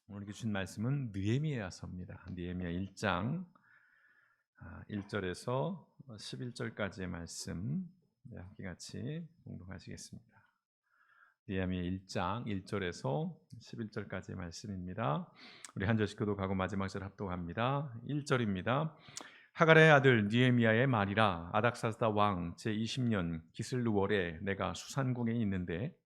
오늘 주신 말씀은 느헤미야서입니다. 느헤미야 1장 1절에서 11절까지의 말씀 함께 같이 공독하시겠습니다. 느헤미야 1장 1절에서 11절까지의 말씀입니다. 우리 한 절씩 교독하고 마지막 절 합독합니다. 1절입니다. 하갈의 아들 느헤미야의 말이라. 아닥사스다 왕 제20년 기슬루월에 내가 수산궁에 있는데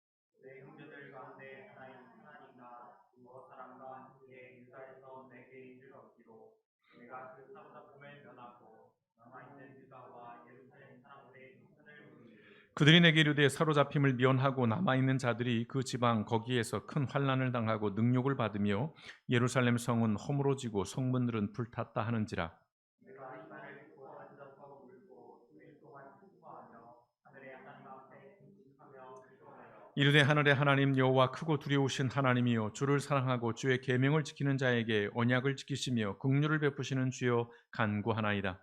내 형제들 가운데 하나인 하나님과 두어 사람과 함께 유다에서 내게 일을 얻기로 내가 그 사로잡음을 면하고 남아있는 유다와 예루살렘 사람들의 형편을 보니 그들이 내게 이르되 사로잡힘을 면하고 남아있는 자들이 그 지방 거기에서 큰 환난을 당하고 능욕을 받으며 예루살렘 성은 허물어지고 성문들은 불탔다 하는지라. 내가 이 말을 듣고 앉아서 울고 수일 동안 슬퍼하며 하늘의 하나님 앞에 금식하며 기도하여 이르되 하늘의 하나님 여호와 크고 두려우신 하나님이여 주를 사랑하고 주의 계명을 지키는 자에게 언약을 지키시며 긍휼을 베푸시는 주여 간구하나이다.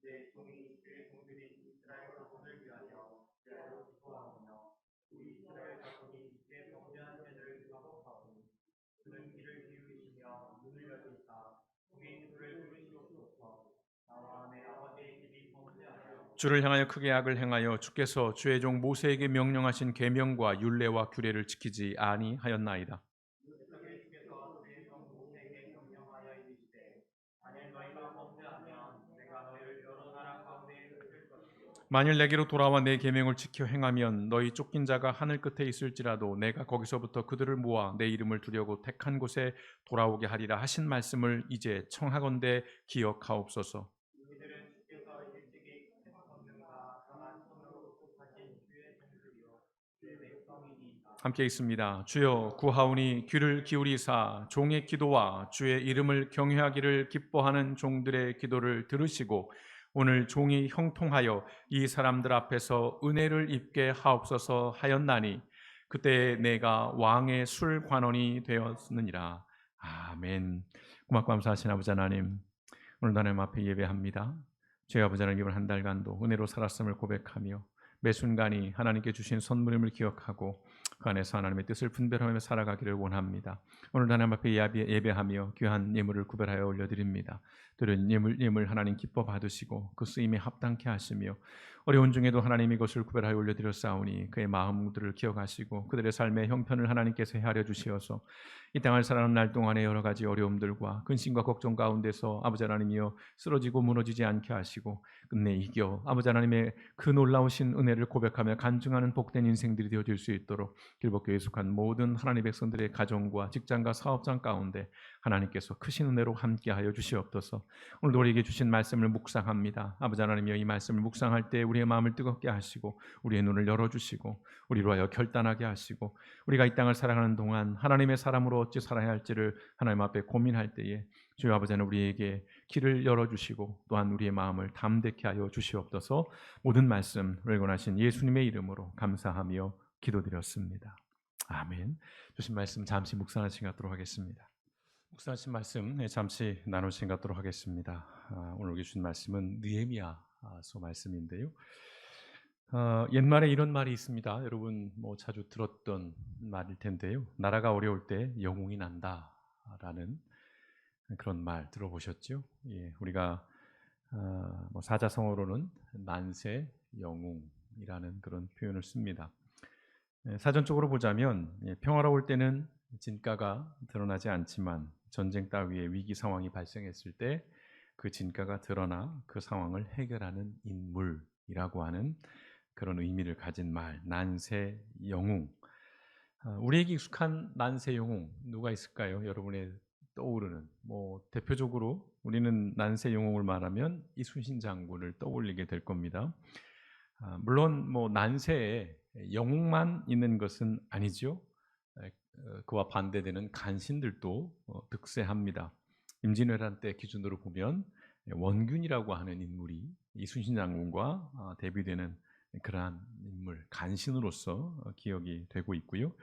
내 종이 주의 종들인 이스라엘 자손을 위하여 기도하오며 우리 이스라엘 자손이 주의 경배한 죄를 자복하오니 그는 귀를 기울이시며 눈을 여기사 동행들을 부르시옵소서. 나와 내 아버지의 집이 범죄하여 주를 향하여 크게 악을 행하여 주께서 주의 종 모세에게 명령하신 계명과 율례와 규례를 지키지 아니하였나이다. 유대적인 주께서 주의 종 모세에게 명령하여 이르시되 만일 너희가 범죄하면 내가 너희를 여러 나라 가운데 흩을 것이요 만일 내게로 돌아와 내 계명을 지켜 행하면 너희 쫓긴 자가 하늘 끝에 있을지라도 내가 거기서부터 그들을 모아 내 이름을 두려고 택한 곳에 돌아오게 하리라 하신 말씀을 이제 청하건대 기억하옵소서. 너희들은 주께서 일찍이 큰 권능과 강한 손으로 구속하신 주의 종들이요 주의 백성이니이다. 함께 있습니다. 주여 구하오니 귀를 기울이사 종의 기도와 주의 이름을 경외하기를 기뻐하는 종들의 기도를 들으시고 오늘 종이 형통하여 이 사람들 앞에서 은혜를 입게 하옵소서 하였나니 그때 내가 왕의 술관원이 되었느니라. 아멘. 고맙고 감사하신 아버지 하나님, 오늘도 하나님 앞에 예배합니다. 저희 아버지 하나님, 이번 한 달간도 은혜로 살았음을 고백하며 매 순간이 하나님께 주신 선물임을 기억하고 그 안에서 하나님의 뜻을 분별하며 살아가기를 원합니다. 오늘 하나님 앞에 예배하며 귀한 예물을 구별하여 올려드립니다. 드린 예물 하나님 기뻐 받으시고 그 쓰임에 합당케 하시며 어려운 중에도 하나님 이것을 구별하여 올려드렸사오니 그의 마음들을 기억하시고 그들의 삶의 형편을 하나님께서 헤아려 주시어서 이 땅을 살아가는 날 동안에 여러 가지 어려움들과 근심과 걱정 가운데서 아버지 하나님이여 쓰러지고 무너지지 않게 하시고 끝내 이겨 아버지 하나님의 그 놀라우신 은혜를 고백하며 간증하는 복된 인생들이 되어질 수 있도록 길벗겨에 속한 모든 하나님의 백성들의 가정과 직장과 사업장 가운데 하나님께서 크신 은혜로 함께하여 주시옵소서. 오늘도 우리에게 주신 말씀을 묵상합니다. 아버지 하나님이여 이 말씀을 묵상할 때 우리의 마음을 뜨겁게 하시고 우리의 눈을 열어주시고 우리로 하여 결단하게 하시고 우리가 이 땅을 살아가는 동안 하나님의 사람으로 어찌 살아야 할지를 하나님 앞에 고민할 때에 주여 아버지는 우리에게 길을 열어주시고 또한 우리의 마음을 담대케 하여 주시옵소서. 모든 말씀 권하신 예수님의 이름으로 감사하며 기도드렸습니다. 아멘. 주신 말씀 잠시 묵상하신 갖도록 하겠습니다. 묵상하신 말씀 잠시 나누신 갖도록 하겠습니다. 오늘 주신 말씀은 느헤미야서 말씀인데요. 옛말에 이런 말이 있습니다. 여러분 자주 들었던 말일 텐데요. 나라가 어려울 때 영웅이 난다라는 그런 말 들어보셨죠? 예, 우리가 사자성어로는 난세 영웅이라는 그런 표현을 씁니다. 사전적으로 보자면 평화로울 때는 진가가 드러나지 않지만 전쟁 따위의 위기 상황이 발생했을 때 그 진가가 드러나 그 상황을 해결하는 인물이라고 하는 그런 의미를 가진 말, 난세 영웅. 우리에게 익숙한 난세 영웅 누가 있을까요? 여러분의 떠오르는 대표적으로 우리는 난세 영웅을 말하면 이순신 장군을 떠올리게 될 겁니다. 물론 난세에 영웅만 있는 것은 아니죠. 그와 반대되는 간신들도 득세합니다. 임진왜란 때 기준으로 보면 원균이라고 하는 인물이 이순신 장군과 대비되는 그러한 인물, 간신으로서 기억이 되고 있고요.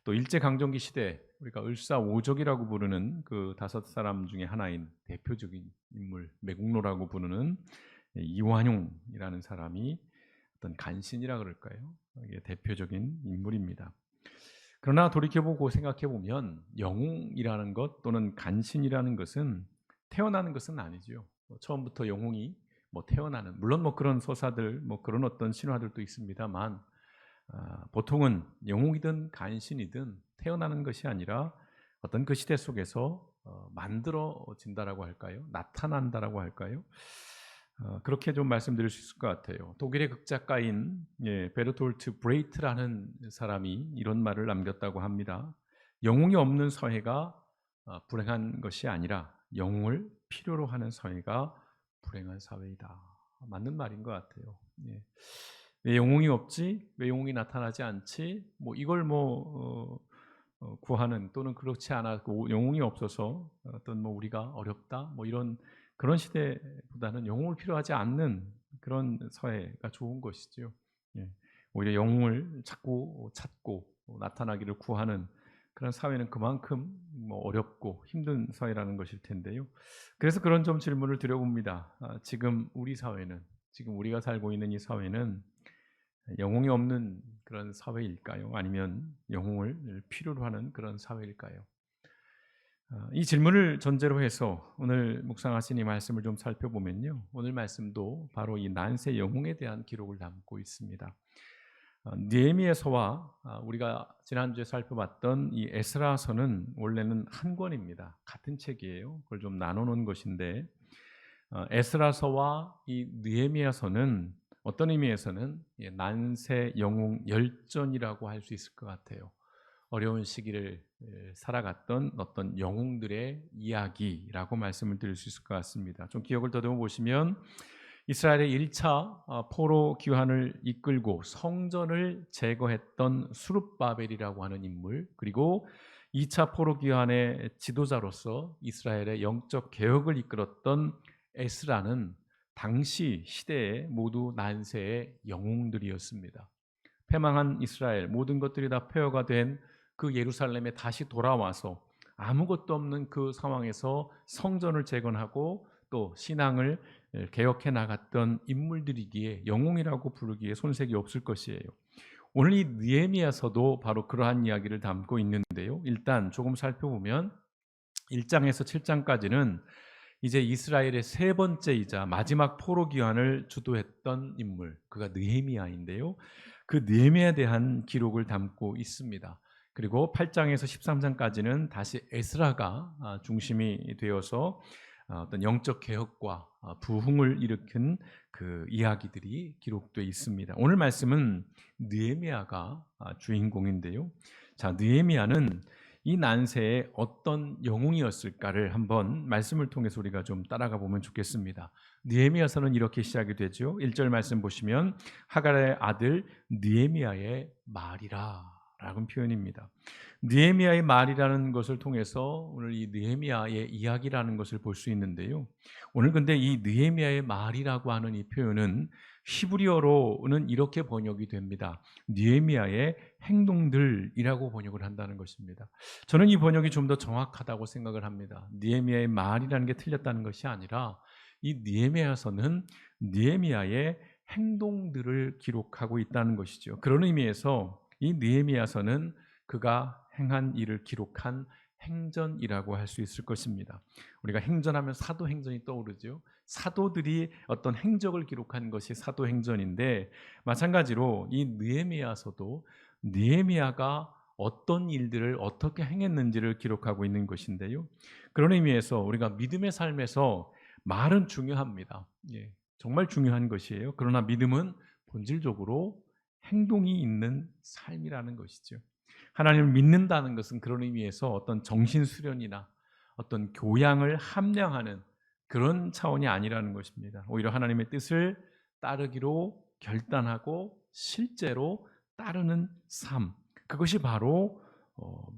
또 일제강점기 시대 우리가 을사오적이라고 부르는 그 5사람 중에 하나인 대표적인 인물, 매국노라고 부르는 이완용이라는 사람이 어떤 간신이라 그럴까요? 이게 대표적인 인물입니다. 그러나 돌이켜보고 생각해보면 영웅이라는 것 또는 간신이라는 것은 태어나는 것은 아니죠. 처음부터 영웅이 태어나는, 물론 그런 서사들 그런 어떤 신화들도 있습니다만, 보통은 영웅이든 간신이든 태어나는 것이 아니라 어떤 그 시대 속에서 만들어진다라고 할까요? 나타난다라고 할까요? 그렇게 좀 말씀드릴 수 있을 것 같아요. 독일의 극작가인 베르톨트 브레이트라는 사람이 이런 말을 남겼다고 합니다. 영웅이 없는 사회가 불행한 것이 아니라 영웅을 필요로 하는 사회가 불행한 사회이다. 맞는 말인 것 같아요. 예. 왜 영웅이 없지? 왜 영웅이 나타나지 않지? 이걸 구하는, 또는 그렇지 않아 영웅이 없어서 어떤 우리가 어렵다 이런 그런 시대보다는 영웅을 필요하지 않는 그런 사회가 좋은 것이죠. 예. 오히려 영웅을 자꾸 찾고 나타나기를 구하는 그런 사회는 그만큼 어렵고 힘든 사회라는 것일 텐데요. 그래서 그런 좀 질문을 드려봅니다. 지금 우리 사회는, 지금 우리가 살고 있는 이 사회는 영웅이 없는 그런 사회일까요? 아니면 영웅을 필요로 하는 그런 사회일까요? 이 질문을 전제로 해서 오늘 묵상하신 이 말씀을 좀 살펴보면요, 오늘 말씀도 바로 이 난세 영웅에 대한 기록을 담고 있습니다. 느헤미야서와 우리가 지난주에 살펴봤던 이 에스라서는 원래는 한 권입니다. 같은 책이에요. 그걸 좀 나눠놓은 것인데, 에스라서와 이 느헤미야서는 어떤 의미에서는 난세 영웅 열전이라고 할 수 있을 것 같아요. 어려운 시기를 살아갔던 어떤 영웅들의 이야기라고 말씀을 드릴 수 있을 것 같습니다. 좀 기억을 더듬어 보시면 이스라엘의 1차 포로 귀환을 이끌고 성전을 제거했던 수룹바벨이라고 하는 인물, 그리고 2차 포로 귀환의 지도자로서 이스라엘의 영적 개혁을 이끌었던 에스라는 당시 시대에 모두 난세의 영웅들이었습니다. 패망한 이스라엘, 모든 것들이 다 폐허가 된 그 예루살렘에 다시 돌아와서 아무것도 없는 그 상황에서 성전을 재건하고 또 신앙을 개혁해 나갔던 인물들이기에 영웅이라고 부르기에 손색이 없을 것이에요. 오늘 이 느헤미야서도 바로 그러한 이야기를 담고 있는데요. 일단 조금 살펴보면 1장에서 7장까지는 이제 이스라엘의 세 번째이자 마지막 포로 귀환을 주도했던 인물, 그가 느헤미야인데요. 그 느헤미야에 대한 기록을 담고 있습니다. 그리고 8장에서 13장까지는 다시 에스라가 중심이 되어서 어떤 영적 개혁과 부흥을 일으킨 그 이야기들이 기록되어 있습니다. 오늘 말씀은 느헤미야가 주인공인데요. 자, 느헤미야는 이 난세에 어떤 영웅이었을까를 한번 말씀을 통해서 우리가 좀 따라가 보면 좋겠습니다. 느헤미야서는 이렇게 시작이 되죠. 1절 말씀 보시면 하갈의 아들 느헤미야의 말이라 라는 표현입니다. 느헤미야의 말이라는 것을 통해서 오늘 이 느헤미야의 이야기라는 것을 볼 수 있는데요. 오늘 근데 이 느헤미야의 말이라고 하는 이 표현은 히브리어로는 이렇게 번역이 됩니다. 느헤미야의 행동들이라고 번역을 한다는 것입니다. 저는 이 번역이 좀 더 정확하다고 생각을 합니다. 느헤미야의 말이라는 게 틀렸다는 것이 아니라 이 느헤미야서는 느헤미야의 행동들을 기록하고 있다는 것이죠. 그런 의미에서 이 느헤미야서는 그가 행한 일을 기록한 행전이라고 할 수 있을 것입니다. 우리가 행전하면 사도행전이 떠오르죠. 사도들이 어떤 행적을 기록한 것이 사도행전인데, 마찬가지로 이 느헤미야서도 느헤미야가 어떤 일들을 어떻게 행했는지를 기록하고 있는 것인데요. 그런 의미에서 우리가 믿음의 삶에서 말은 중요합니다. 정말 중요한 것이에요. 그러나 믿음은 본질적으로 행동이 있는 삶이라는 것이죠. 하나님을 믿는다는 것은 그런 의미에서 어떤 정신 수련이나 어떤 교양을 함량하는 그런 차원이 아니라는 것입니다. 오히려 하나님의 뜻을 따르기로 결단하고 실제로 따르는 삶, 그것이 바로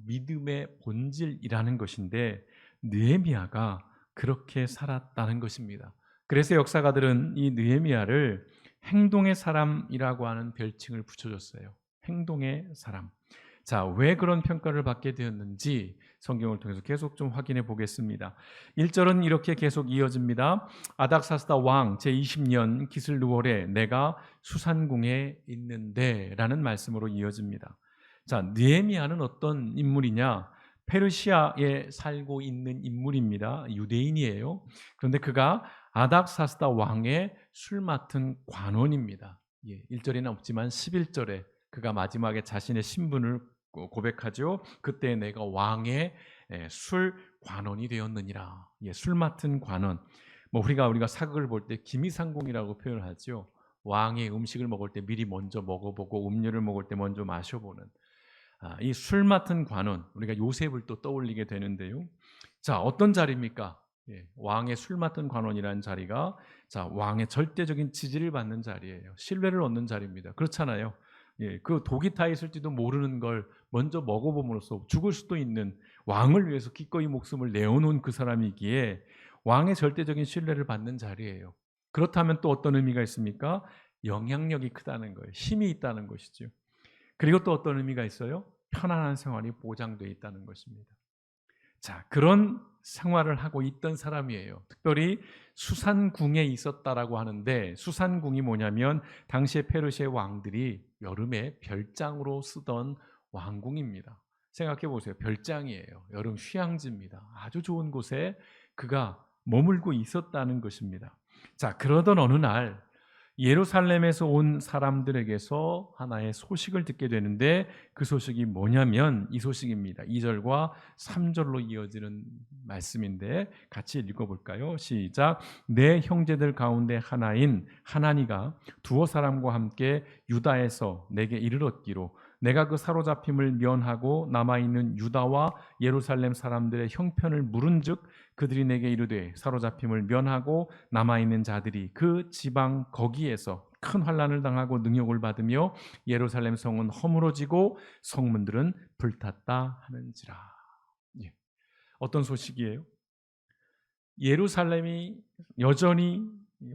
믿음의 본질이라는 것인데, 느헤미야가 그렇게 살았다는 것입니다. 그래서 역사가들은 이 느헤미야를 행동의 사람이라고 하는 별칭을 붙여줬어요. 행동의 사람. 자, 왜 그런 평가를 받게 되었는지 성경을 통해서 계속 좀 확인해 보겠습니다. 1절은 이렇게 계속 이어집니다. 아닥사스다 왕 제20년 기슬르월에 내가 수산궁에 있는데 라는 말씀으로 이어집니다. 자, 느헤미야는 어떤 인물이냐? 페르시아에 살고 있는 인물입니다. 유대인이에요. 그런데 그가 아닥사스다 왕의 술 맡은 관원입니다. 1절에는 없지만 11절에 그가 마지막에 자신의 신분을 고백하죠. 그때 내가 왕의 술 관원이 되었느니라. 술 맡은 관원. 뭐 우리가 사극을 볼 때 기미상궁이라고 표현하죠. 왕의 음식을 먹을 때 미리 먼저 먹어보고 음료를 먹을 때 먼저 마셔보는 이 술 맡은 관원, 우리가 요셉을 또 떠올리게 되는데요. 자, 어떤 자리입니까? 왕의 술 맡은 관원이라는 자리가 자, 왕의 절대적인 지지를 받는 자리예요. 신뢰를 얻는 자리입니다. 그렇잖아요. 그 독이 타 있을지도 모르는 걸 먼저 먹어봄으로써 죽을 수도 있는 왕을 위해서 기꺼이 목숨을 내어놓은 그 사람이기에 왕의 절대적인 신뢰를 받는 자리예요. 그렇다면 또 어떤 의미가 있습니까? 영향력이 크다는 거예요. 힘이 있다는 것이죠. 그리고 또 어떤 의미가 있어요? 편안한 생활이 보장되어 있다는 것입니다. 자, 그런 생활을 하고 있던 사람이에요. 특별히 수산궁에 있었다라고 하는데 수산궁이 뭐냐면 당시에 페르시아 왕들이 여름에 별장으로 쓰던 왕궁입니다. 생각해 보세요. 별장이에요. 여름 휴양지입니다. 아주 좋은 곳에 그가 머물고 있었다는 것입니다. 자, 그러던 어느 날 예루살렘에서 온 사람들에게서 하나의 소식을 듣게 되는데 그 소식이 뭐냐면 이 소식입니다. 2절과 3절로 이어지는 말씀인데 같이 읽어볼까요? 시작. 내 형제들 가운데 하나인 하나니가 두어 사람과 함께 유다에서 내게 이르렀기로 내가 그 사로잡힘을 면하고 남아있는 유다와 예루살렘 사람들의 형편을 물은즉 그들이 내게 이르되 사로잡힘을 면하고 남아있는 자들이 그 지방 거기에서 큰 환난을 당하고 능욕을 받으며 예루살렘 성은 허물어지고 성문들은 불탔다 하는지라. 어떤 소식이에요? 예루살렘이 여전히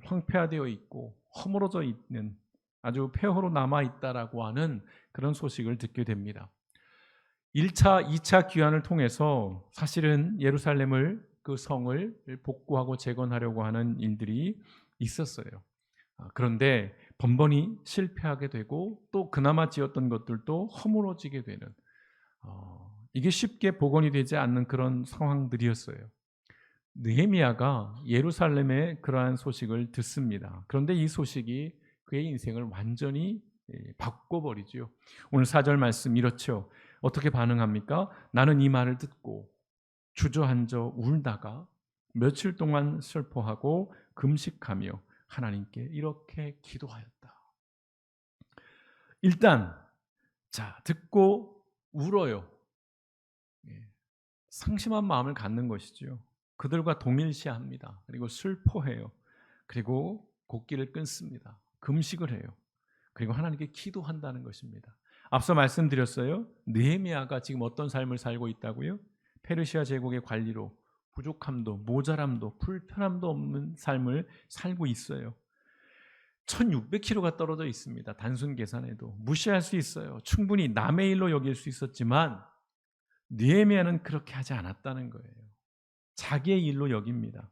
황폐화되어 있고 허물어져 있는 아주 폐허로 남아있다라고 하는 그런 소식을 듣게 됩니다. 1차, 2차 귀환을 통해서 사실은 예루살렘을 그 성을 복구하고 재건하려고 하는 일들이 있었어요. 그런데 번번이 실패하게 되고 또 그나마 지었던 것들도 허물어지게 되는 이게 쉽게 복원이 되지 않는 그런 상황들이었어요. 느헤미야가 예루살렘의 그러한 소식을 듣습니다. 그런데 이 소식이 그의 인생을 완전히 바꿔버리죠. 오늘 4절 말씀 이렇죠. 어떻게 반응합니까? 나는 이 말을 듣고 주저앉아 울다가 며칠 동안 슬퍼하고 금식하며 하나님께 이렇게 기도하였다. 일단 자 듣고 울어요. 상심한 마음을 갖는 것이죠. 그들과 동일시합니다. 그리고 슬퍼해요. 그리고 곡기를 끊습니다. 금식을 해요. 그리고 하나님께 기도한다는 것입니다. 앞서 말씀드렸어요. 느헤미야가 지금 어떤 삶을 살고 있다고요? 페르시아 제국의 관리로 부족함도 모자람도 불편함도 없는 삶을 살고 있어요. 1600km가 떨어져 있습니다. 단순 계산해도 무시할 수 있어요. 충분히 남의 일로 여길 수 있었지만 느헤미야는 그렇게 하지 않았다는 거예요. 자기의 일로 여깁니다.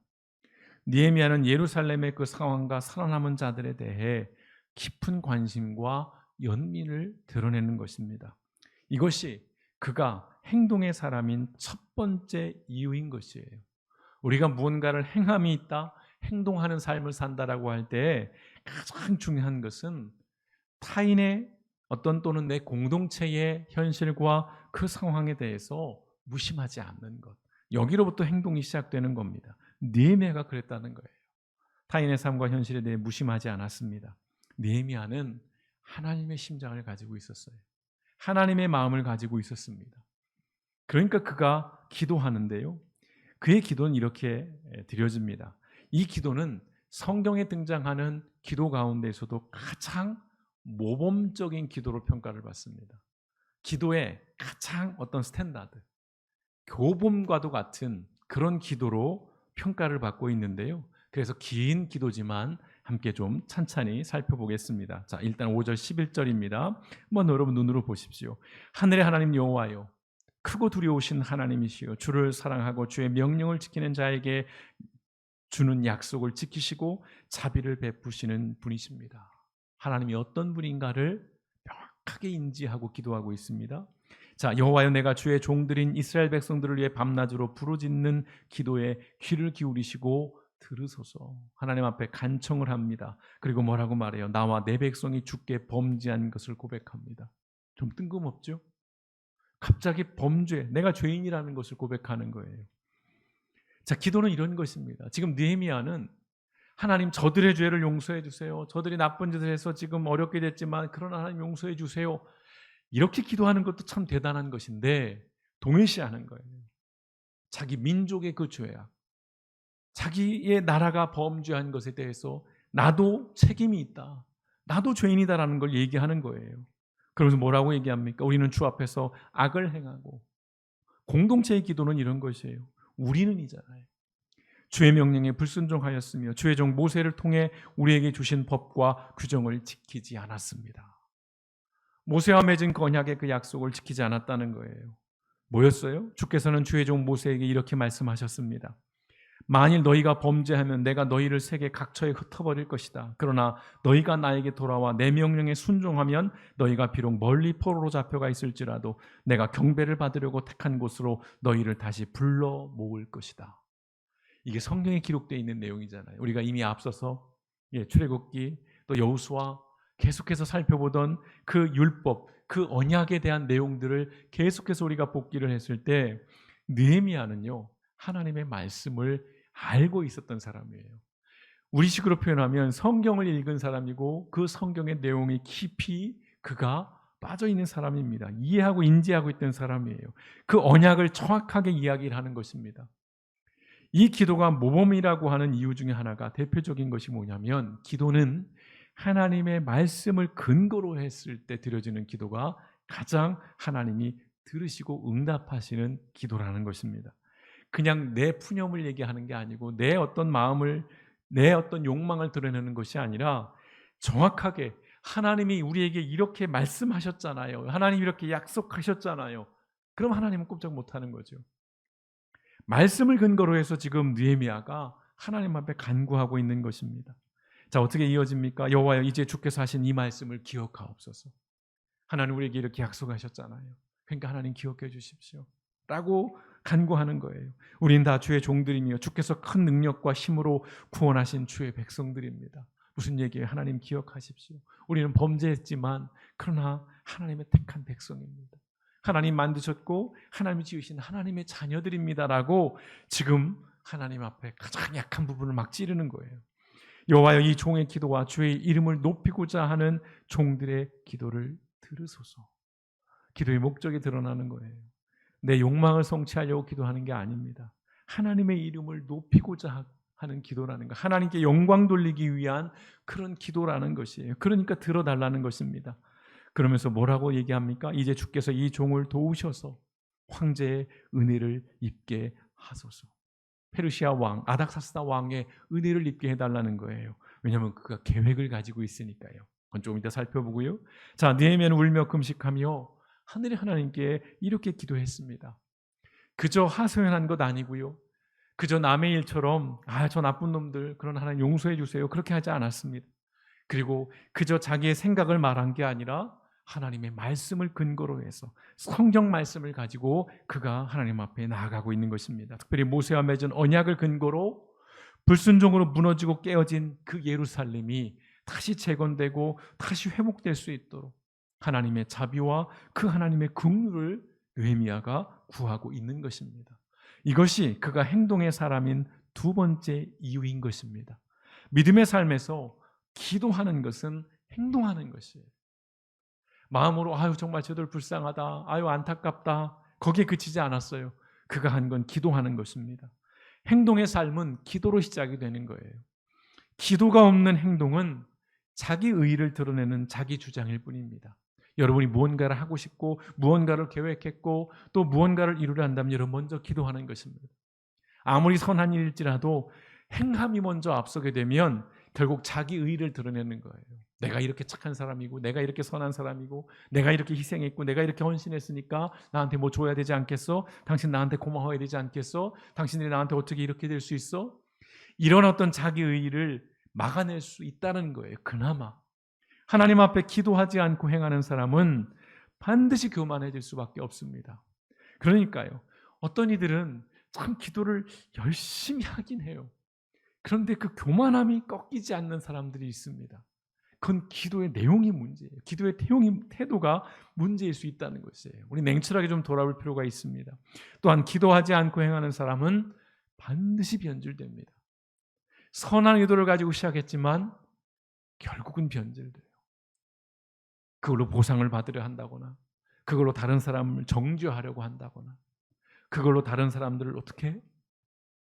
느헤미야는 예루살렘의 그 상황과 살아남은 자들에 대해 깊은 관심과 연민을 드러내는 것입니다. 이것이 그가 행동의 사람인 첫 번째 이유인 것이에요. 우리가 무언가를 행함이 있다, 행동하는 삶을 산다라고 할 때 가장 중요한 것은 타인의 어떤 또는 내 공동체의 현실과 그 상황에 대해서 무심하지 않는 것. 여기로부터 행동이 시작되는 겁니다. 느헤미야가 그랬다는 거예요. 타인의 삶과 현실에 대해 무심하지 않았습니다. 느헤미야는 하나님의 심장을 가지고 있었어요. 하나님의 마음을 가지고 있었습니다. 그러니까 그가 기도하는데요. 그의 기도는 이렇게 드려집니다. 이 기도는 성경에 등장하는 기도 가운데서도 가장 모범적인 기도로 평가를 받습니다. 기도의 가장 어떤 스탠다드, 교범과도 같은 그런 기도로 평가를 받고 있는데요. 그래서 긴 기도지만 함께 좀 찬찬히 살펴보겠습니다. 자, 일단 5절 11절입니다. 한번 여러분 눈으로 보십시오. 하늘의 하나님 여호와여, 크고 두려우신 하나님이시여, 주를 사랑하고 주의 명령을 지키는 자에게 주는 약속을 지키시고 자비를 베푸시는 분이십니다. 하나님이 어떤 분인가를 정확하게 인지하고 기도하고 있습니다. 자, 여호와여, 내가 주의 종들인 이스라엘 백성들을 위해 밤낮으로 부르짖는 기도에 귀를 기울이시고 들으소서. 하나님 앞에 간청을 합니다. 그리고 뭐라고 말해요? 나와 내 백성이 주께 범죄한 것을 고백합니다. 좀 뜬금없죠? 갑자기 범죄, 내가 죄인이라는 것을 고백하는 거예요. 자, 기도는 이런 것입니다. 지금 느헤미야는 하나님, 저들의 죄를 용서해 주세요. 저들이 나쁜 짓을 해서 지금 어렵게 됐지만 그러나 하나님 용서해 주세요. 이렇게 기도하는 것도 참 대단한 것인데 동일시하는 거예요. 자기 민족의 그 죄악, 자기의 나라가 범죄한 것에 대해서 나도 책임이 있다, 나도 죄인이다라는 걸 얘기하는 거예요. 그러면서 뭐라고 얘기합니까? 우리는 주 앞에서 악을 행하고, 공동체의 기도는 이런 것이에요. 우리는 이잖아요. 주의 명령에 불순종하였으며 주의 종 모세를 통해 우리에게 주신 법과 규정을 지키지 않았습니다. 모세와 맺은 그 언약의 그 약속을 지키지 않았다는 거예요. 뭐였어요? 주께서는 주의 종 모세에게 이렇게 말씀하셨습니다. 만일 너희가 범죄하면 내가 너희를 세계 각처에 흩어버릴 것이다. 그러나 너희가 나에게 돌아와 내 명령에 순종하면 너희가 비록 멀리 포로로 잡혀가 있을지라도 내가 경배를 받으려고 택한 곳으로 너희를 다시 불러 모을 것이다. 이게 성경에 기록되어 있는 내용이잖아요. 우리가 이미 앞서서 출애굽기 또 여호수아 계속해서 살펴보던 그 율법, 그 언약에 대한 내용들을 계속해서 우리가 복기를 했을 때 느헤미야는요, 하나님의 말씀을 알고 있었던 사람이에요. 우리식으로 표현하면 성경을 읽은 사람이고 그 성경의 내용이 깊이 그가 빠져 있는 사람입니다. 이해하고 인지하고 있던 사람이에요. 그 언약을 정확하게 이야기를 하는 것입니다. 이 기도가 모범이라고 하는 이유 중에 하나가, 대표적인 것이 뭐냐면, 기도는 하나님의 말씀을 근거로 했을 때 드려지는 기도가 가장 하나님이 들으시고 응답하시는 기도라는 것입니다. 그냥 내 푸념을 얘기하는 게 아니고 내 어떤 마음을, 내 어떤 욕망을 드러내는 것이 아니라 정확하게 하나님이 우리에게 이렇게 말씀하셨잖아요. 하나님이 이렇게 약속하셨잖아요. 그럼 하나님은 꼼짝 못하는 거죠. 말씀을 근거로 해서 지금 느헤미야가 하나님 앞에 간구하고 있는 것입니다. 자, 어떻게 이어집니까? 여호와여, 이제 주께서 하신 이 말씀을 기억하옵소서. 하나님 우리에게 이렇게 약속하셨잖아요. 그러니까 하나님 기억해 주십시오 라고 간구하는 거예요. 우린 다 주의 종들이며 주께서 큰 능력과 힘으로 구원하신 주의 백성들입니다. 무슨 얘기예요? 하나님 기억하십시오. 우리는 범죄했지만 그러나 하나님의 택한 백성입니다. 하나님 만드셨고 하나님이 지으신 하나님의 자녀들입니다라고 지금 하나님 앞에 가장 약한 부분을 막 찌르는 거예요. 여호와여, 이 종의 기도와 주의 이름을 높이고자 하는 종들의 기도를 들으소서. 기도의 목적이 드러나는 거예요. 내 욕망을 성취하려고 기도하는 게 아닙니다. 하나님의 이름을 높이고자 하는 기도라는 것, 하나님께 영광 돌리기 위한 그런 기도라는 것이에요. 그러니까 들어달라는 것입니다. 그러면서 뭐라고 얘기합니까? 이제 주께서 이 종을 도우셔서 황제의 은혜를 입게 하소서. 페르시아 왕 아닥사스다 왕의 은혜를 입게 해달라는 거예요. 왜냐하면 그가 계획을 가지고 있으니까요. 그건 조금 이따 살펴보고요. 자, 느헤미야는 울며 금식하며 하늘의 하나님께 이렇게 기도했습니다. 그저 하소연한 것 아니고요. 그저 남의 일처럼 저 나쁜 놈들 그런 하나님 용서해 주세요, 그렇게 하지 않았습니다. 그리고 그저 자기의 생각을 말한 게 아니라 하나님의 말씀을 근거로 해서 성경 말씀을 가지고 그가 하나님 앞에 나아가고 있는 것입니다. 특별히 모세와 맺은 언약을 근거로 불순종으로 무너지고 깨어진 그 예루살렘이 다시 재건되고 다시 회복될 수 있도록 하나님의 자비와 그 하나님의 긍휼을 느헤미야가 구하고 있는 것입니다. 이것이 그가 행동의 사람인 두 번째 이유인 것입니다. 믿음의 삶에서 기도하는 것은 행동하는 것이에요. 마음으로 정말 저들 불쌍하다, 안타깝다, 거기에 그치지 않았어요. 그가 한 건 기도하는 것입니다. 행동의 삶은 기도로 시작이 되는 거예요. 기도가 없는 행동은 자기 의의를 드러내는 자기 주장일 뿐입니다. 여러분이 무언가를 하고 싶고 무언가를 계획했고 또 무언가를 이루려 한다면 여러분 먼저 기도하는 것입니다. 아무리 선한 일일지라도 행함이 먼저 앞서게 되면 결국 자기 의의를 드러내는 거예요. 내가 이렇게 착한 사람이고 내가 이렇게 선한 사람이고 내가 이렇게 희생했고 내가 이렇게 헌신했으니까 나한테 뭐 줘야 되지 않겠어? 당신 나한테 고마워야 되지 않겠어? 당신들이 나한테 어떻게 이렇게 될 수 있어? 이런 어떤 자기 의의를 막아낼 수 있다는 거예요. 그나마. 하나님 앞에 기도하지 않고 행하는 사람은 반드시 교만해질 수밖에 없습니다. 그러니까요, 어떤 이들은 참 기도를 열심히 하긴 해요. 그런데 그 교만함이 꺾이지 않는 사람들이 있습니다. 그건 기도의 내용이 문제예요. 기도의 태도가 문제일 수 있다는 것이에요. 우리 냉철하게 좀 돌아볼 필요가 있습니다. 또한 기도하지 않고 행하는 사람은 반드시 변질됩니다. 선한 의도를 가지고 시작했지만 결국은 변질돼요. 그걸로 보상을 받으려 한다거나, 그걸로 다른 사람을 정죄하려고 한다거나, 그걸로 다른 사람들을 어떻게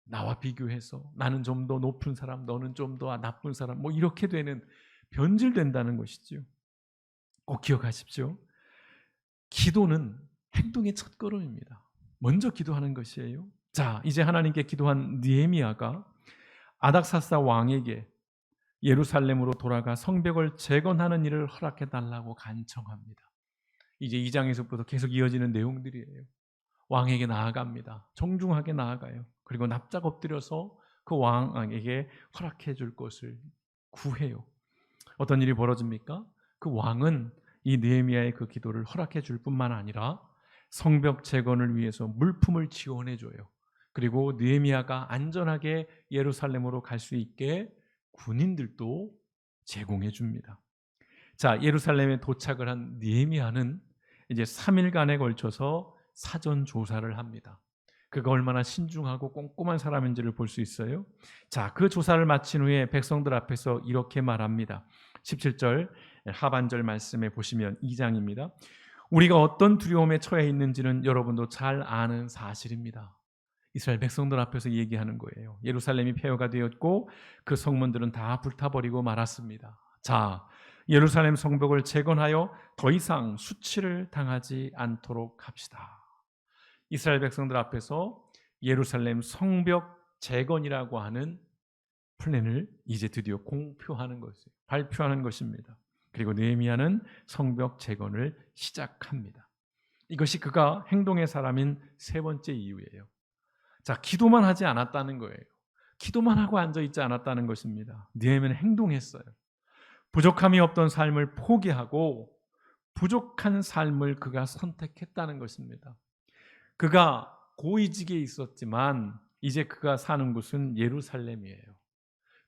나와 비교해서 나는 좀 더 높은 사람, 너는 좀 더 나쁜 사람, 뭐 이렇게 되는, 변질된다는 것이죠. 꼭 기억하십시오. 기도는 행동의 첫걸음입니다. 먼저 기도하는 것이에요. 자, 이제 하나님께 기도한 느헤미야가 아닥사스다 왕에게 예루살렘으로 돌아가 성벽을 재건하는 일을 허락해 달라고 간청합니다. 이제 2장에서부터 계속 이어지는 내용들이에요. 왕에게 나아갑니다. 정중하게 나아가요. 그리고 납작 엎드려서 그 왕에게 허락해 줄 것을 구해요. 어떤 일이 벌어집니까? 그 왕은 이 느헤미야의 그 기도를 허락해 줄 뿐만 아니라 성벽 재건을 위해서 물품을 지원해 줘요. 그리고 느헤미야가 안전하게 예루살렘으로 갈 수 있게 군인들도 제공해 줍니다. 자, 예루살렘에 도착을 한 느헤미야는 이제 3일간에 걸쳐서 사전 조사를 합니다. 그가 얼마나 신중하고 꼼꼼한 사람인지를 볼 수 있어요. 자, 그 조사를 마친 후에 백성들 앞에서 이렇게 말합니다. 17절 하반절 말씀에 보시면 2장입니다. 우리가 어떤 두려움에 처해 있는지는 여러분도 잘 아는 사실입니다. 이스라엘 백성들 앞에서 얘기하는 거예요. 예루살렘이 폐허가 되었고 그 성문들은 다 불타버리고 말았습니다. 자, 예루살렘 성벽을 재건하여 더 이상 수치를 당하지 않도록 합시다. 이스라엘 백성들 앞에서 예루살렘 성벽 재건이라고 하는 플랜을 이제 드디어 공표하는 것이에요. 발표하는 것입니다. 그리고 느헤미야는 성벽 재건을 시작합니다. 이것이 그가 행동의 사람인 세 번째 이유예요. 자, 기도만 하지 않았다는 거예요. 기도만 하고 앉아있지 않았다는 것입니다. 느헤미야는 행동했어요. 부족함이 없던 삶을 포기하고 부족한 삶을 그가 선택했다는 것입니다. 그가 고위직에 있었지만 이제 그가 사는 곳은 예루살렘이에요.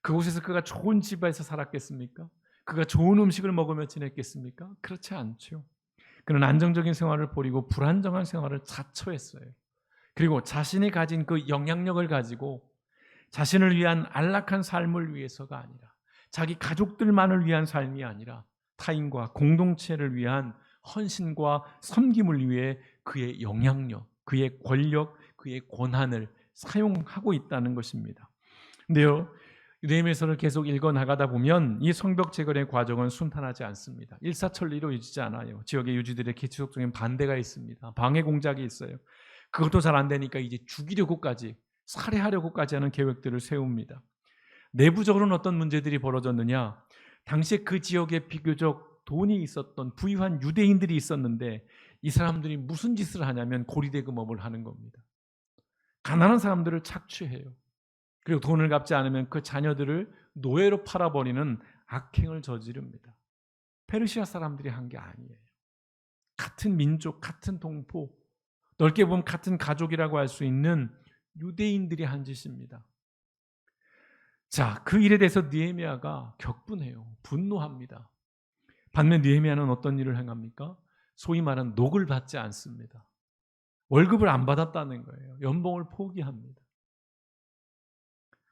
그곳에서 그가 좋은 집에서 살았겠습니까? 그가 좋은 음식을 먹으며 지냈겠습니까? 그렇지 않죠. 그는 안정적인 생활을 버리고 불안정한 생활을 자처했어요. 그리고 자신이 가진 그 영향력을 가지고 자신을 위한 안락한 삶을 위해서가 아니라, 자기 가족들만을 위한 삶이 아니라 타인과 공동체를 위한 헌신과 섬김을 위해 그의 영향력, 그의 권력, 그의 권한을 사용하고 있다는 것입니다. 근데요, 느헤미야서를 계속 읽어 나가다 보면 이 성벽 재건의 과정은 순탄하지 않습니다. 일사천리로 이루어지지 않아요. 지역의 유지들의 계속적인 반대가 있습니다. 방해 공작이 있어요. 그것도 잘 안 되니까 이제 죽이려고까지, 살해하려고까지 하는 계획들을 세웁니다. 내부적으로는 어떤 문제들이 벌어졌느냐? 당시에 그 지역에 비교적 돈이 있었던 부유한 유대인들이 있었는데 이 사람들이 무슨 짓을 하냐면 고리대금업을 하는 겁니다. 가난한 사람들을 착취해요. 그리고 돈을 갚지 않으면 그 자녀들을 노예로 팔아버리는 악행을 저지릅니다. 페르시아 사람들이 한 게 아니에요. 같은 민족, 같은 동포, 넓게 보면 같은 가족이라고 할 수 있는 유대인들이 한 짓입니다. 자, 그 일에 대해서 느헤미야가 격분해요. 분노합니다. 반면 느헤미야는 어떤 일을 행합니까? 소위 말하는 녹을 받지 않습니다. 월급을 안 받았다는 거예요. 연봉을 포기합니다.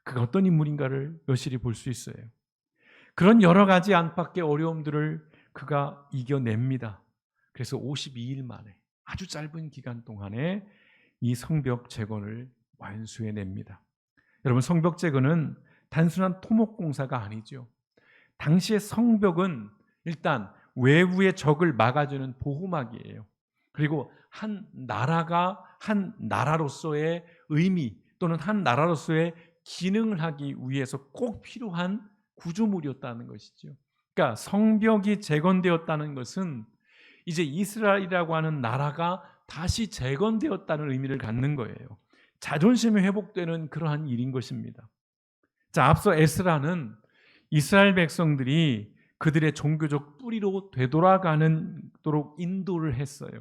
그가 어떤 인물인가를 여실히 볼 수 있어요. 그런 여러 가지 안팎의 어려움들을 그가 이겨냅니다. 그래서 52일 만에, 아주 짧은 기간 동안에 이 성벽 재건을 완수해냅니다. 여러분, 성벽 재건은 단순한 토목공사가 아니죠. 당시의 성벽은 일단 외부의 적을 막아주는 보호막이에요. 그리고 한 나라로서의 의미 또는 한 나라로서의 기능을 하기 위해서 꼭 필요한 구조물이었다는 것이죠. 그러니까 성벽이 재건되었다는 것은 이제 이스라엘이라고 하는 나라가 다시 재건되었다는 의미를 갖는 거예요. 자존심이 회복되는 그러한 일인 것입니다. 자, 앞서 에스라는 이스라엘 백성들이 그들의 종교적 뿌리로 되돌아가도록 인도를 했어요.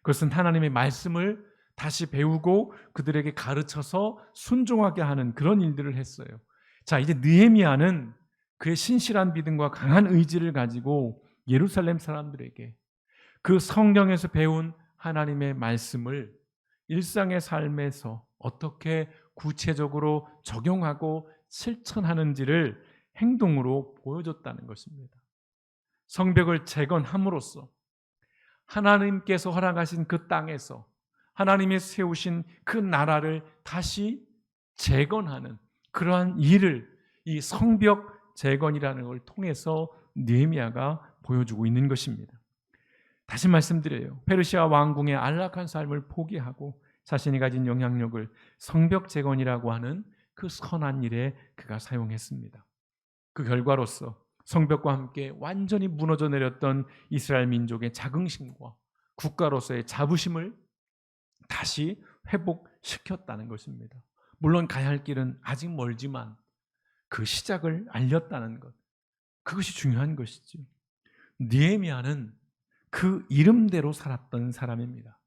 그것은 하나님의 말씀을 다시 배우고 그들에게 가르쳐서 순종하게 하는 그런 일들을 했어요. 자, 이제 느헤미야는 그의 신실한 믿음과 강한 의지를 가지고 예루살렘 사람들에게 그 성경에서 배운 하나님의 말씀을 일상의 삶에서 어떻게 구체적으로 적용하고 실천하는지를 행동으로 보여줬다는 것입니다. 성벽을 재건함으로써 하나님께서 허락하신 그 땅에서 하나님이 세우신 그 나라를 다시 재건하는 그러한 일을 이 성벽 재건이라는 걸 통해서 느헤미야가 보여주고 있는 것입니다. 다시 말씀드려요. 페르시아 왕궁의 안락한 삶을 포기하고 자신이 가진 영향력을 성벽 재건이라고 하는 그 선한 일에 그가 사용했습니다. 그 결과로서 성벽과 함께 완전히 무너져 내렸던 이스라엘 민족의 자긍심과 국가로서의 자부심을 다시 회복시켰다는 것입니다. 물론 가야 할 길은 아직 멀지만 그 시작을 알렸다는 것, 그것이 중요한 것이죠. 느헤미야는 그 이름대로 살았던 사람입니다.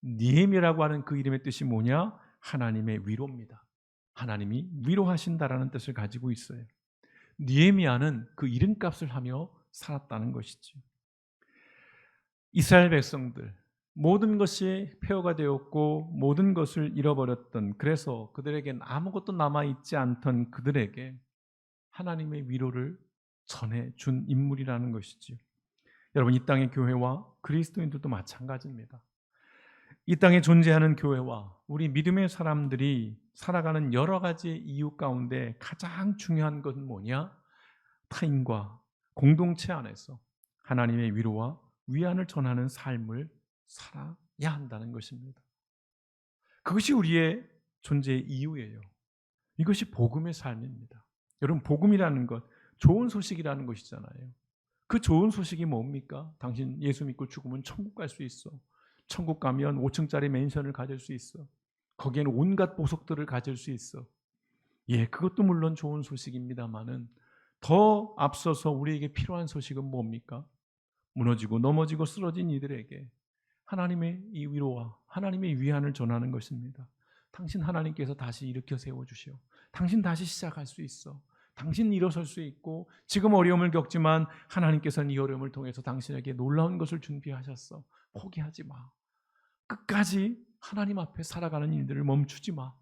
느헤미야라고 하는 그 이름의 뜻이 뭐냐? 하나님의 위로입니다. 하나님이 위로하신다라는 뜻을 가지고 있어요. 느헤미야는 그 이름값을 하며 살았다는 것이죠. 이스라엘 백성들 모든 것이 폐허가 되었고 모든 것을 잃어버렸던, 그래서 그들에겐 아무것도 남아있지 않던 그들에게 하나님의 위로를 전해준 인물이라는 것이죠. 여러분, 이 땅의 교회와 그리스도인들도 마찬가지입니다. 이 땅에 존재하는 교회와 우리 믿음의 사람들이 살아가는 여러 가지 이유 가운데 가장 중요한 것은 뭐냐? 타인과 공동체 안에서 하나님의 위로와 위안을 전하는 삶을 살아야 한다는 것입니다. 그것이 우리의 존재의 이유예요. 이것이 복음의 삶입니다. 여러분, 복음이라는 것, 좋은 소식이라는 것이잖아요. 그 좋은 소식이 뭡니까? 당신 예수 믿고 죽으면 천국 갈 수 있어. 천국 가면 5층짜리 맨션을 가질 수 있어. 거기에는 온갖 보석들을 가질 수 있어. 예, 그것도 물론 좋은 소식입니다만은 더 앞서서 우리에게 필요한 소식은 뭡니까? 무너지고 넘어지고 쓰러진 이들에게 하나님의 이 위로와 하나님의 위안을 전하는 것입니다. 당신 하나님께서 다시 일으켜 세워주시오. 당신 다시 시작할 수 있어. 당신 일어설 수 있고, 지금 어려움을 겪지만 하나님께서는 이 어려움을 통해서 당신에게 놀라운 것을 준비하셨어. 포기하지 마. 끝까지 하나님 앞에 살아가는 일들을 멈추지 마.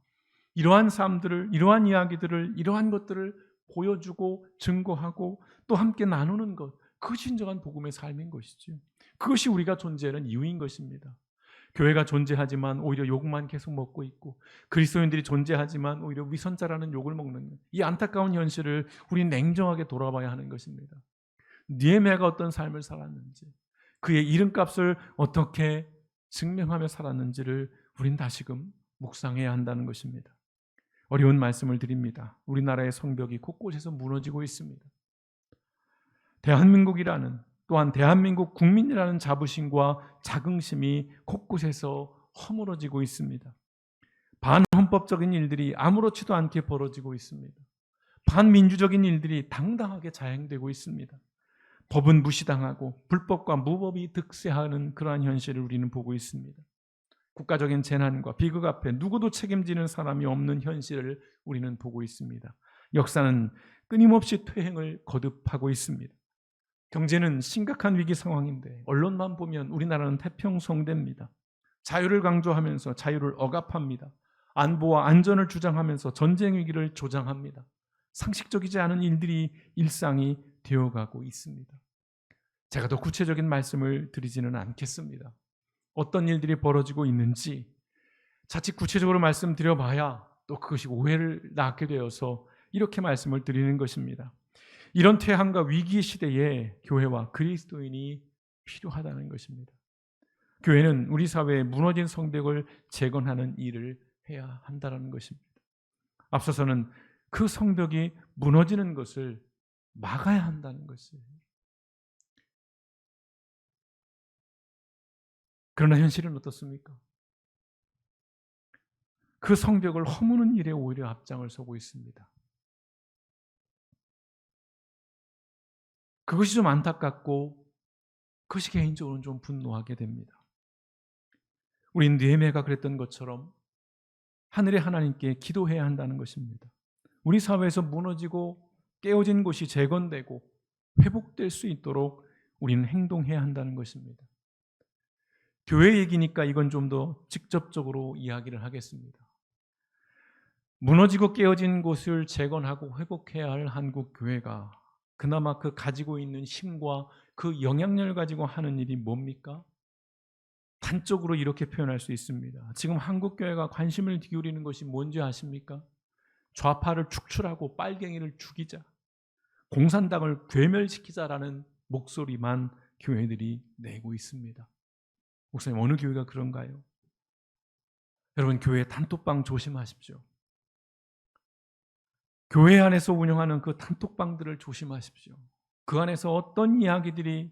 이러한 삶들을, 이러한 이야기들을, 이러한 것들을 보여주고 증거하고 또 함께 나누는 것, 그것이 진정한 복음의 삶인 것이죠. 그것이 우리가 존재하는 이유인 것입니다. 교회가 존재하지만 오히려 욕만 계속 먹고 있고, 그리스도인들이 존재하지만 오히려 위선자라는 욕을 먹는 이 안타까운 현실을 우리는 냉정하게 돌아봐야 하는 것입니다. 느헤미야가 어떤 삶을 살았는지, 그의 이름값을 어떻게 증명하며 살았는지를 우린 다시금 묵상해야 한다는 것입니다. 어려운 말씀을 드립니다. 우리나라의 성벽이 곳곳에서 무너지고 있습니다. 대한민국이라는, 또한 대한민국 국민이라는 자부심과 자긍심이 곳곳에서 허물어지고 있습니다. 반헌법적인 일들이 아무렇지도 않게 벌어지고 있습니다. 반민주적인 일들이 당당하게 자행되고 있습니다. 법은 무시당하고 불법과 무법이 득세하는 그러한 현실을 우리는 보고 있습니다. 국가적인 재난과 비극 앞에 누구도 책임지는 사람이 없는 현실을 우리는 보고 있습니다. 역사는 끊임없이 퇴행을 거듭하고 있습니다. 경제는 심각한 위기 상황인데 언론만 보면 우리나라는 태평성대입니다. 자유를 강조하면서 자유를 억압합니다. 안보와 안전을 주장하면서 전쟁 위기를 조장합니다. 상식적이지 않은 일들이 일상이 되어가고 있습니다. 제가 더 구체적인 말씀을 드리지는 않겠습니다. 어떤 일들이 벌어지고 있는지 자칫 구체적으로 말씀드려봐야 또 그것이 오해를 낳게 되어서 이렇게 말씀을 드리는 것입니다. 이런 퇴항과 위기 시대에 교회와 그리스도인이 필요하다는 것입니다. 교회는 우리 사회의 무너진 성벽을 재건하는 일을 해야 한다는 것입니다. 앞서서는 그 성벽이 무너지는 것을 막아야 한다는 것이에요. 그러나 현실은 어떻습니까? 그 성벽을 허무는 일에 오히려 앞장을 서고 있습니다. 그것이 좀 안타깝고 그것이 개인적으로는 좀 분노하게 됩니다. 우리 느헤미야가 그랬던 것처럼 하늘의 하나님께 기도해야 한다는 것입니다. 우리 사회에서 무너지고 깨어진 곳이 재건되고 회복될 수 있도록 우리는 행동해야 한다는 것입니다. 교회 얘기니까 이건 좀 더 직접적으로 이야기를 하겠습니다. 무너지고 깨어진 곳을 재건하고 회복해야 할 한국 교회가 그나마 그 가지고 있는 힘과 그 영향력을 가지고 하는 일이 뭡니까? 단적으로 이렇게 표현할 수 있습니다. 지금 한국 교회가 관심을 기울이는 것이 뭔지 아십니까? 좌파를 축출하고 빨갱이를 죽이자, 공산당을 괴멸시키자라는 목소리만 교회들이 내고 있습니다. 목사님, 어느 교회가 그런가요? 여러분, 교회 단톡방 조심하십시오. 교회 안에서 운영하는 그 단톡방들을 조심하십시오. 그 안에서 어떤 이야기들이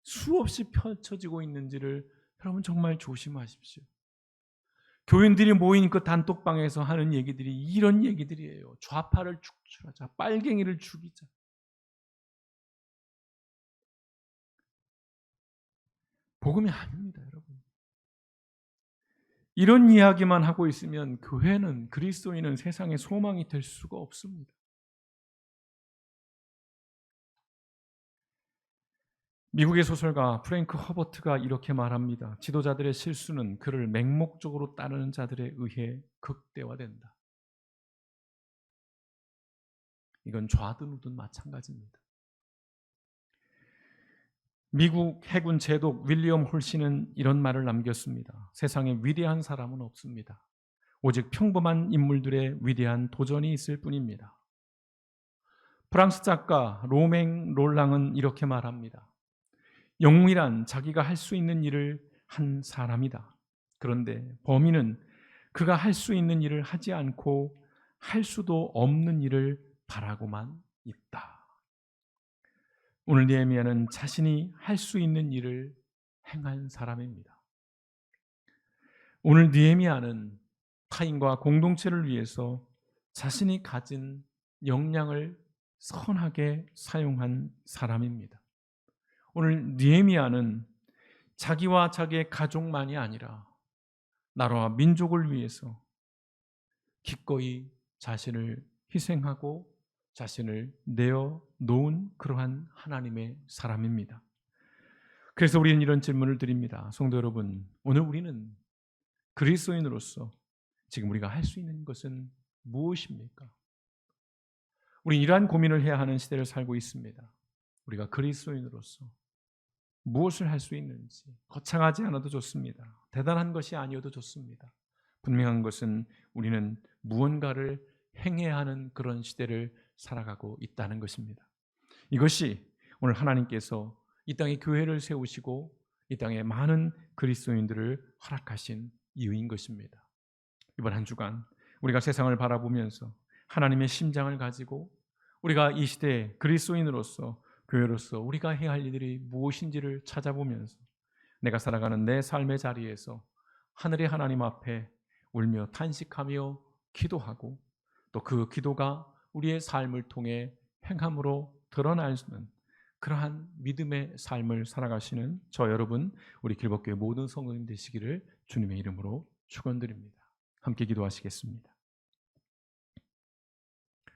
수없이 펼쳐지고 있는지를 여러분 정말 조심하십시오. 교인들이 모인 그 단톡방에서 하는 얘기들이 이런 얘기들이에요. 좌파를 축출하자, 빨갱이를 죽이자. 복음이 아닙니다, 여러분. 이런 이야기만 하고 있으면 교회는, 그리스도인은 세상의 소망이 될 수가 없습니다. 미국의 소설가 프랭크 허버트가 이렇게 말합니다. 지도자들의 실수는 그를 맹목적으로 따르는 자들에 의해 극대화된다. 이건 좌든 우든 마찬가지입니다. 미국 해군 제독 윌리엄 홀씨는 이런 말을 남겼습니다. 세상에 위대한 사람은 없습니다. 오직 평범한 인물들의 위대한 도전이 있을 뿐입니다. 프랑스 작가 로맹 롤랑은 이렇게 말합니다. 영웅이란 자기가 할 수 있는 일을 한 사람이다. 그런데 범인은 그가 할 수 있는 일을 하지 않고 할 수도 없는 일을 바라고만 있다. 오늘 느헤미야는 자신이 할 수 있는 일을 행한 사람입니다. 오늘 느헤미야는 타인과 공동체를 위해서 자신이 가진 역량을 선하게 사용한 사람입니다. 오늘 느헤미야는 자기와 자기의 가족만이 아니라 나라와 민족을 위해서 기꺼이 자신을 희생하고 자신을 내어 놓은 그러한 하나님의 사람입니다. 그래서 우리는 이런 질문을 드립니다. 성도 여러분, 오늘 우리는 그리스도인으로서 지금 우리가 할 수 있는 것은 무엇입니까? 우리는 이러한 고민을 해야 하는 시대를 살고 있습니다. 우리가 그리스도인으로서 무엇을 할 수 있는지, 거창하지 않아도 좋습니다. 대단한 것이 아니어도 좋습니다. 분명한 것은 우리는 무언가를 행해야 하는 그런 시대를 살아가고 있다는 것입니다. 이것이 오늘 하나님께서 이 땅에 교회를 세우시고 이 땅에 많은 그리스도인들을 허락하신 이유인 것입니다. 이번 한 주간 우리가 세상을 바라보면서 하나님의 심장을 가지고 우리가 이 시대에 그리스도인으로서 교회로서 우리가 해야 할 일들이 무엇인지를 찾아보면서 내가 살아가는 내 삶의 자리에서 하늘의 하나님 앞에 울며 탄식하며 기도하고 또 그 기도가 우리의 삶을 통해 행함으로 드러날 수 있는 그러한 믿음의 삶을 살아가시는 저 여러분, 우리 길법교회 모든 성도님 되시기를 주님의 이름으로 축원드립니다. 함께 기도하시겠습니다.